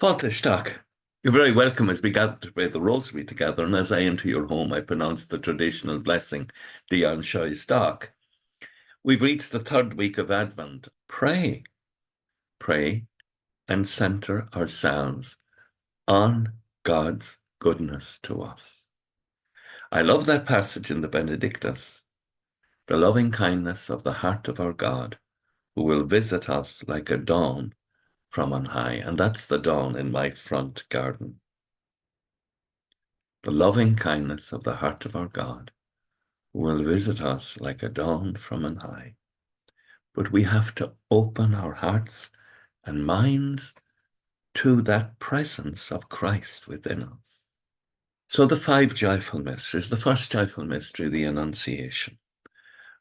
Fáilte Isteach. You're very welcome as we gather to pray the Rosary together, and as I enter your home, I pronounce the traditional blessing, Dian Seo Isteach. We've reached the third week of Advent. Pray, pray, and centre ourselves on God's goodness to us. I love that passage in the Benedictus, the loving kindness of the heart of our God, who will visit us like a dawn from on high. And that's the dawn in my front garden. The loving kindness of the heart of our God will visit us like a dawn from on high. But we have to open our hearts and minds to that presence of Christ within us. So the five joyful mysteries. The first joyful mystery, the Annunciation.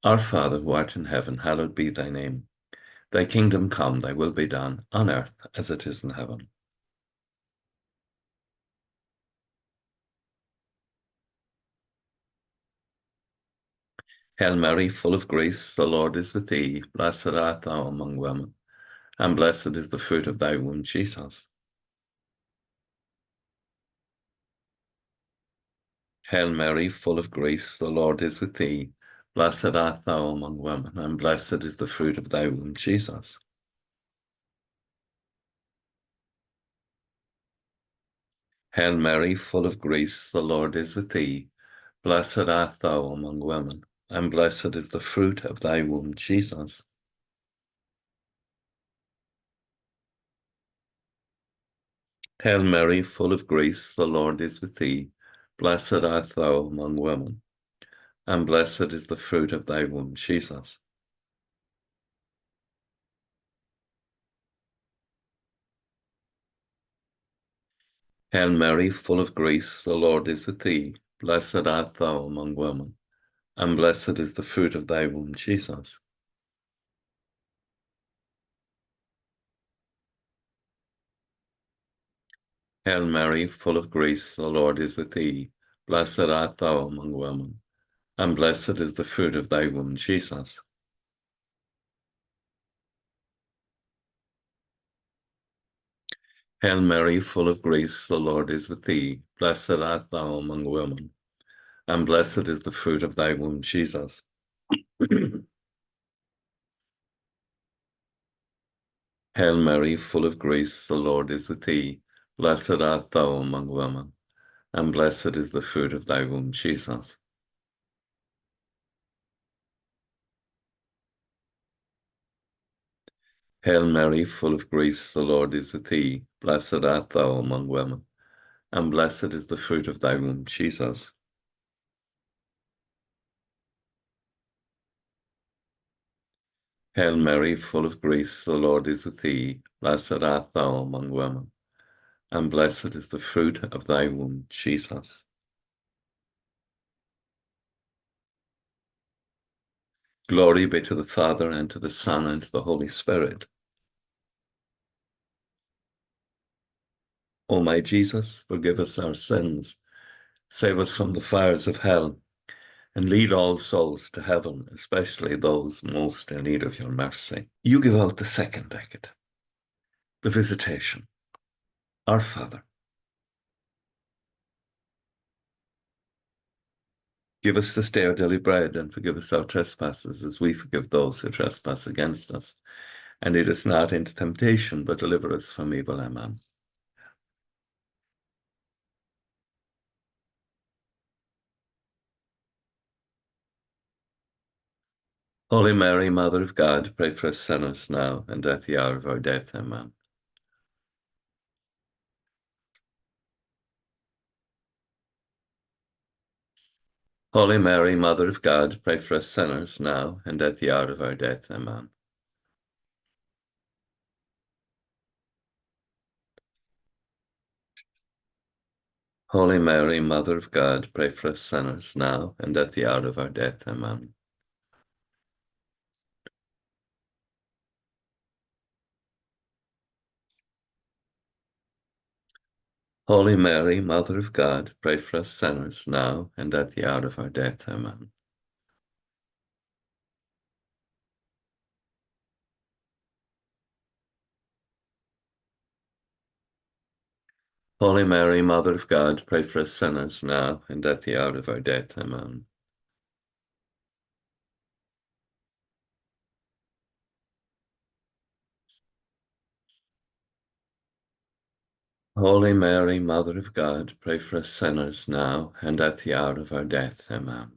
Our Father, who art in heaven, hallowed be thy name. Thy kingdom come, thy will be done, on earth as it is in heaven. Hail Mary, full of grace, the Lord is with thee. Blessed art thou among women, and blessed is the fruit of thy womb, Jesus. Hail Mary, full of grace, the Lord is with thee. Blessed art thou among women, and blessed is the fruit of thy womb, Jesus. Hail Mary, full of grace, the Lord is with thee. Blessed art thou among women, and blessed is the fruit of thy womb, Jesus. Hail Mary, full of grace, the Lord is with thee. Blessed art thou among women, and blessed is the fruit of thy womb, Jesus. Hail Mary, full of grace, the Lord is with thee. Blessed art thou among women, and blessed is the fruit of thy womb, Jesus. Hail Mary, full of grace, the Lord is with thee. Blessed art thou among women, and blessed is the fruit of thy womb, Jesus. Hail Mary, full of grace, the Lord is with thee. Blessed art thou among women, and blessed is the fruit of thy womb, Jesus. Hail Mary, full of grace, the Lord is with thee. Blessed art thou among women, and blessed is the fruit of thy womb, Jesus. Hail Mary, full of grace, the Lord is with thee. Blessed art thou among women, and blessed is the fruit of thy womb, Jesus. Hail Mary, full of grace, the Lord is with thee. Blessed art thou among women, and blessed is the fruit of thy womb, Jesus. Glory be to the Father, and to the Son, and to the Holy Spirit. O my Jesus, forgive us our sins, save us from the fires of hell, and lead all souls to heaven, especially those most in need of your mercy. You give out the second decade, the Visitation. Our Father, give us this day our daily bread, and forgive us our trespasses as we forgive those who trespass against us. And lead us not into temptation, but deliver us from evil. Amen. Holy Mary, Mother of God, pray for us sinners now and at the hour of our death. Amen. Holy Mary, Mother of God, pray for us sinners now and at the hour of our death. Amen. Holy Mary, Mother of God, pray for us sinners now and at the hour of our death. Amen. Holy Mary, Mother of God, pray for us sinners now and at the hour of our death. Amen. Holy Mary, Mother of God, pray for us sinners now and at the hour of our death. Amen. Holy Mary, Mother of God, pray for us sinners now and at the hour of our death. Amen.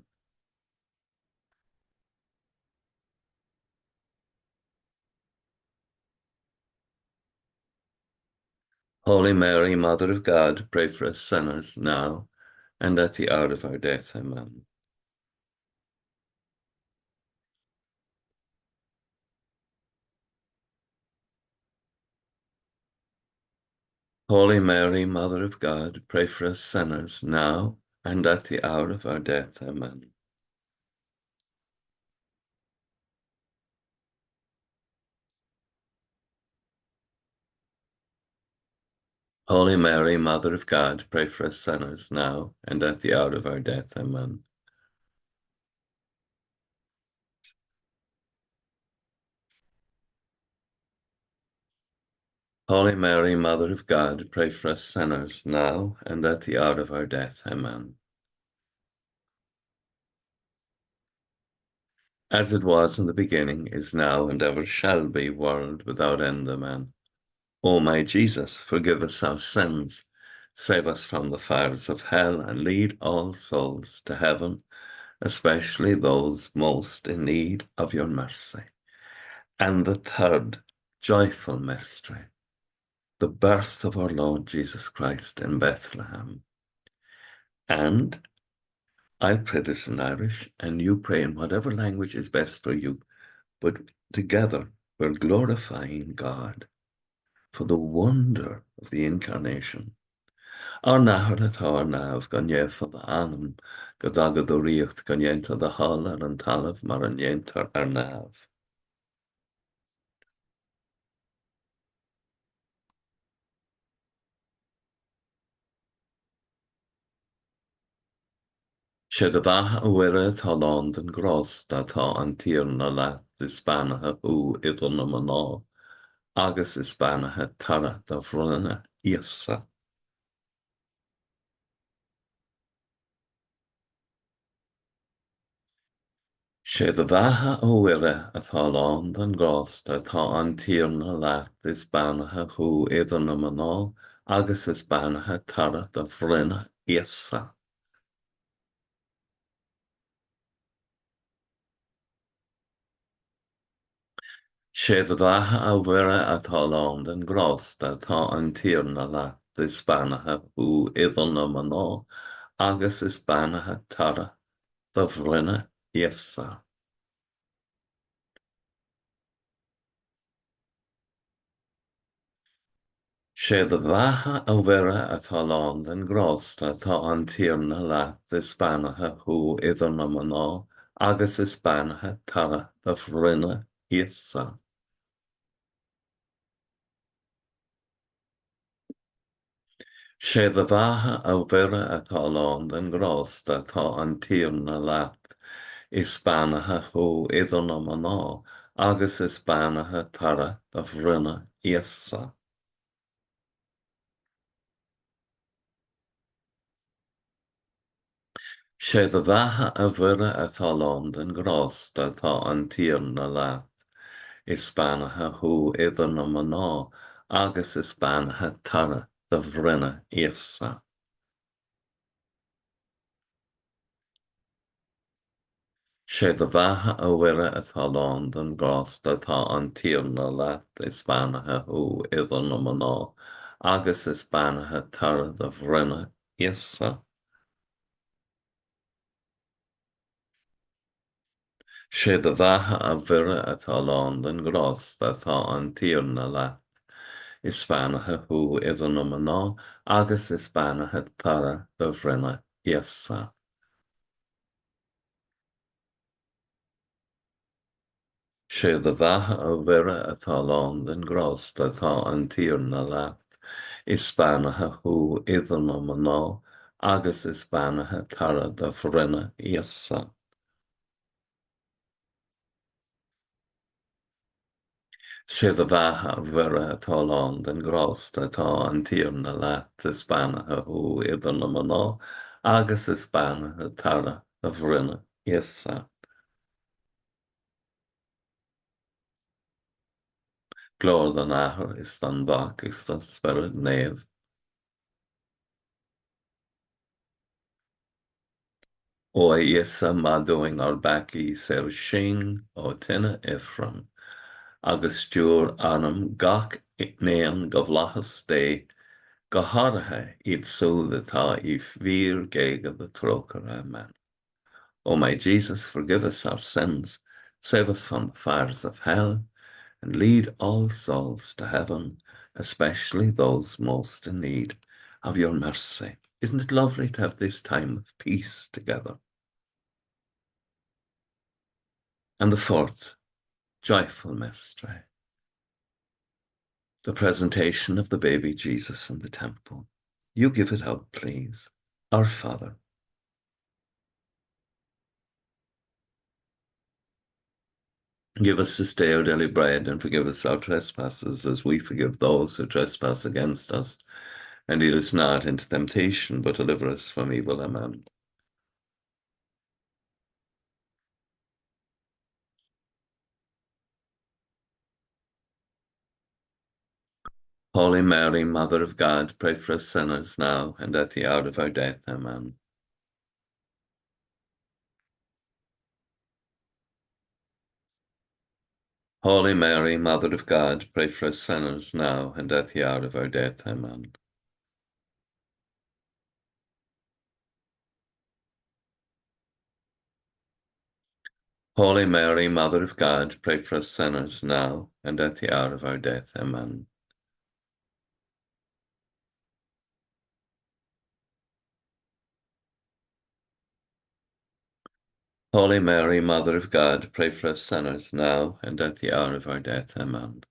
Holy Mary, Mother of God, pray for us sinners now and at the hour of our death. Amen. Holy Mary, Mother of God, pray for us sinners now and at the hour of our death. Amen. Holy Mary, Mother of God, pray for us sinners now and at the hour of our death. Amen. Holy Mary, Mother of God, pray for us sinners now and at the hour of our death. Amen. As it was in the beginning, is now, and ever shall be, world without end. Amen. O my Jesus, forgive us our sins, save us from the fires of hell, and lead all souls to heaven, especially those most in need of your mercy. And the third joyful mystery, the birth of our Lord Jesus Christ in Bethlehem. And I'll pray this in Irish, and you pray in whatever language is best for you. But together, we're glorifying God for the wonder of the Incarnation. Ar nahar atá ar náamh go ndéifeadh anam, go dagad ó riocht go ndéanta de hall ar an talamh mar an ndéantar ar náamh. Sé de bhatha a bhuire atá lán den gros atá an tír na leat is Spánathe ú idir na maná, agus is Spánathe tara do bhruinne íosa. Sé de bhatha a bhuire atá lán den gros atá an tír na leat is Spánathe ú idir na maná, agus is Spánathe tara do bhruinne íosa. Sé de bhatha a bhuire atá lán den gros atá an tír na leat is Spánathe ú idir na maná, agus is Spánathe tara do bhruinne íosa. Sé de bhatha a bhuire atá lán den gros atá an tír na leat is Spánathe ú idir na maná, agus is Spánathe tara do bhruinne íosa. Sé de bhatha a bhuire atá lán den gros atá an tír na leat is Spánathe ú idir na maná, agus is Spánathe tara do bhruinne íosa. Sé de bhatha a bhuire atá lán den gros atá an tír na leat is Spánathe ú idir na maná, agus is Spánathe tara do bhruinne íosa. Sé de bhatha a bhuire atá lán den gros atá an tír na leat is Spánathe ú idir na maná, agus is Spánathe tara do bhruinne íosa. Sé de bhatha a bhuire atá lán den gros atá an tír na leat is Spánathe ú idir na maná, agus is Spánathe tara do bhruinne íosa. Sé de bhatha a bhuire atá lán den gros atá an tír na leat is Spánathe ú idir na maná, agus is Spánathe tara do bhruinne íosa. sé a bheatha bhfuire atá lán den grást atá an tíorna leat is beanathe ó idir na maná, agus is beanathe tara a bhrinne iasa. Glór den ahar is den bach is den spirit neve. Ó iasa má doing ar baki ser sin ó tinne ifran, agus stúr anam gach néan go bhlachas dé, go háirithe iad súil atá I bhír géige the trócar amen. O my Jesus, forgive us our sins, save us from the fires of hell, and lead all souls to heaven, especially those most in need of your mercy. Isn't it lovely to have this time of peace together? And the fourth, joyful mystery, the presentation of the baby Jesus in the temple. You give it out, please. Our Father, give us this day our daily bread, and forgive us our trespasses as we forgive those who trespass against us. And lead us not into temptation, but deliver us from evil. Amen. Holy Mary, Mother of God, pray for us sinners now and at the hour of our death. Amen. Holy Mary, Mother of God, pray for us sinners now and at the hour of our death. Amen. Holy Mary, Mother of God, pray for us sinners now and at the hour of our death. Amen. Holy Mary, Mother of God, pray for us sinners now and at the hour of our death. Amen.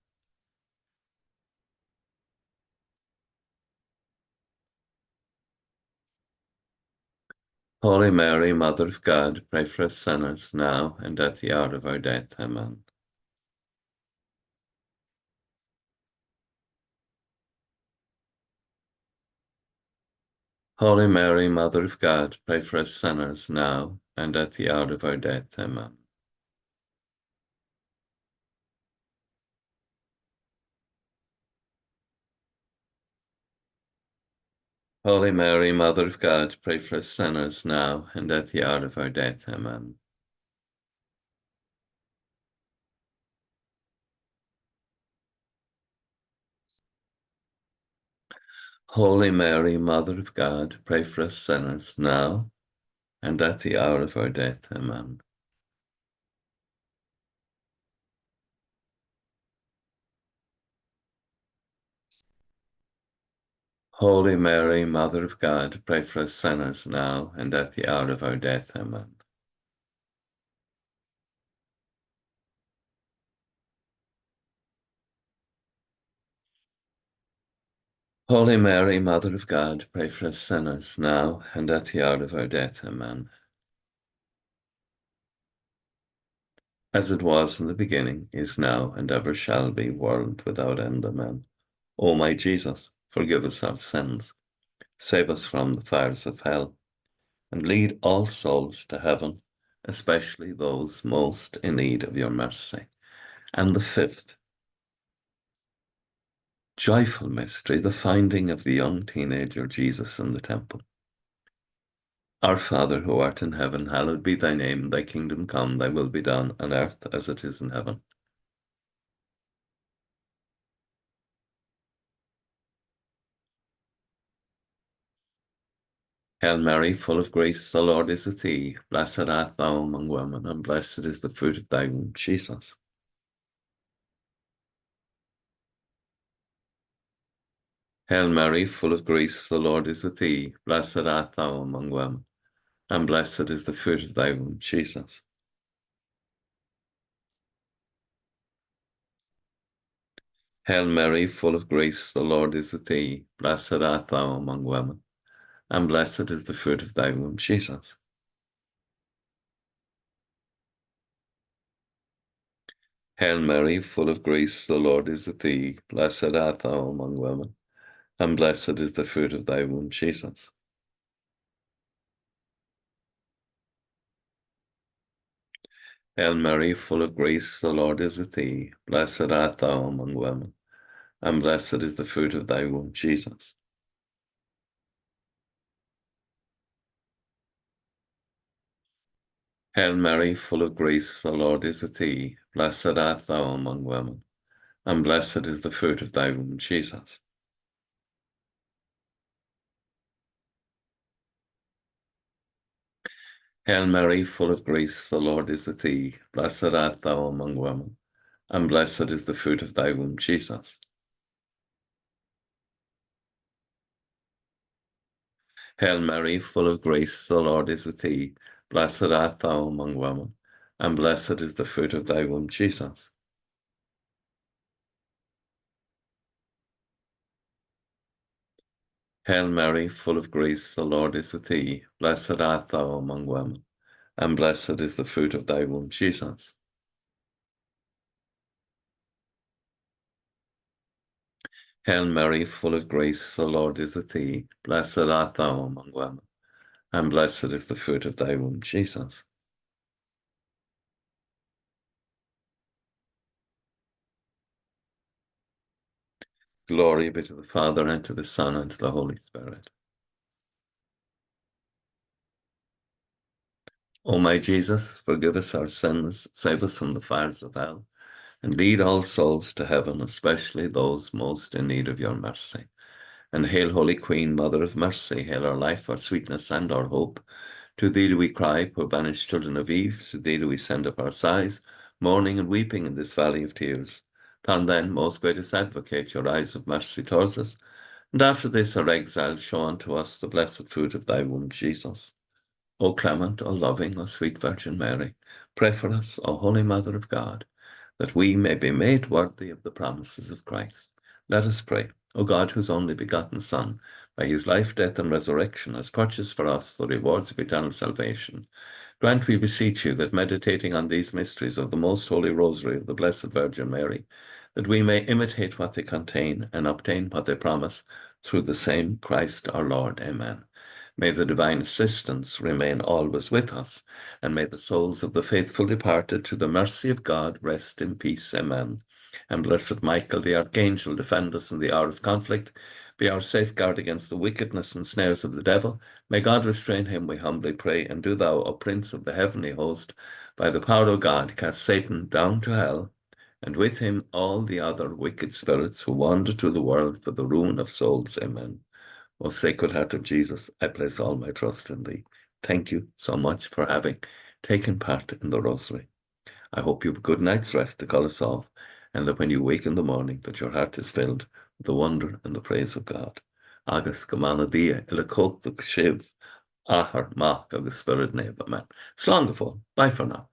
Holy Mary, Mother of God, pray for us sinners now and at the hour of our death. Amen. Holy Mary, Mother of God, pray for us sinners now and at the hour of our death. Amen. Holy Mary, Mother of God, pray for us sinners now and at the hour of our death. Amen. Holy Mary, Mother of God, pray for us sinners now and at the hour of our death. Amen. Holy Mary, Mother of God, pray for us sinners now and at the hour of our death. Amen. Holy Mary, Mother of God, pray for us sinners now and at the hour of our death. Amen. As it was in the beginning, is now, and ever shall be, world without end. Amen. O my Jesus, forgive us our sins, save us from the fires of hell, and lead all souls to heaven, especially those most in need of your mercy. And the fifth, joyful mystery, the finding of the young teenager Jesus in the temple. Our Father, who art in heaven, hallowed be thy name. Thy kingdom come, thy will be done on earth as it is in heaven. Hail Mary, full of grace, the Lord is with thee. Blessed art thou among women, and blessed is the fruit of thy womb, Jesus. Hail Mary, full of grace, the Lord is with thee. Blessed art thou among women, and blessed is the fruit of thy womb, Jesus. Hail Mary, full of grace, the Lord is with thee. Blessed art thou among women, and blessed is the fruit of thy womb, Jesus. Hail Mary, full of grace, the Lord is with thee. Blessed art thou among women, and blessed is the fruit of thy womb, Jesus. Hail Mary, full of grace, the Lord is with thee. Blessed art thou among women, and blessed is the fruit of thy womb, Jesus. Hail Mary, full of grace, the Lord is with thee. Blessed art thou among women, and blessed is the fruit of thy womb, Jesus. Hail Mary, full of grace, the Lord is with thee. Blessed art thou among women, and blessed is the fruit of thy womb, Jesus. Hail Mary, full of grace, the Lord is with thee. Blessed art thou among women, and blessed is the fruit of thy womb, Jesus. Hail Mary, full of grace, the Lord is with thee. Blessed art thou among women, and blessed is the fruit of thy womb, Jesus. Hail Mary, full of grace, the Lord is with thee. Blessed art thou among women, and blessed is the fruit of thy womb, Jesus. Glory be to the Father, and to the Son, and to the Holy Spirit. O my Jesus, forgive us our sins, save us from the fires of hell, and lead all souls to heaven, especially those most in need of your mercy. And hail, Holy Queen, Mother of Mercy, hail our life, our sweetness, and our hope. To thee do we cry, poor banished children of Eve, to thee do we send up our sighs, mourning and weeping in this valley of tears. Turn then, most gracious Advocate, your eyes of mercy towards us, and after this our exile, show unto us the blessed fruit of thy womb, Jesus. O clement, O loving, O sweet Virgin Mary, pray for us, O Holy Mother of God, that we may be made worthy of the promises of Christ. Let us pray. O God, whose only begotten Son, by his life, death, and resurrection, has purchased for us the rewards of eternal salvation, grant, we beseech you, that meditating on these mysteries of the most holy Rosary of the Blessed Virgin Mary, that we may imitate what they contain and obtain what they promise, through the same Christ our Lord. Amen. May the divine assistance remain always with us, and may the souls of the faithful departed to the mercy of God rest in peace. Amen. And blessed Michael, the archangel, defend us in the hour of conflict, be our safeguard against the wickedness and snares of the devil. May God restrain him, we humbly pray, and do thou, O Prince of the heavenly host, by the power of God, cast Satan down to hell, and with him all the other wicked spirits who wander through the world for the ruin of souls. Amen. O Sacred Heart of Jesus, I place all my trust in thee. Thank you so much for having taken part in the Rosary. I hope you have a good night's rest to call us off, and that when you wake in the morning, that your heart is filled with the wonder and the praise of God. Agus go mana dia ila cócht shiv ahar mach agus spirit neva man. Slán go fóill. Bye for now.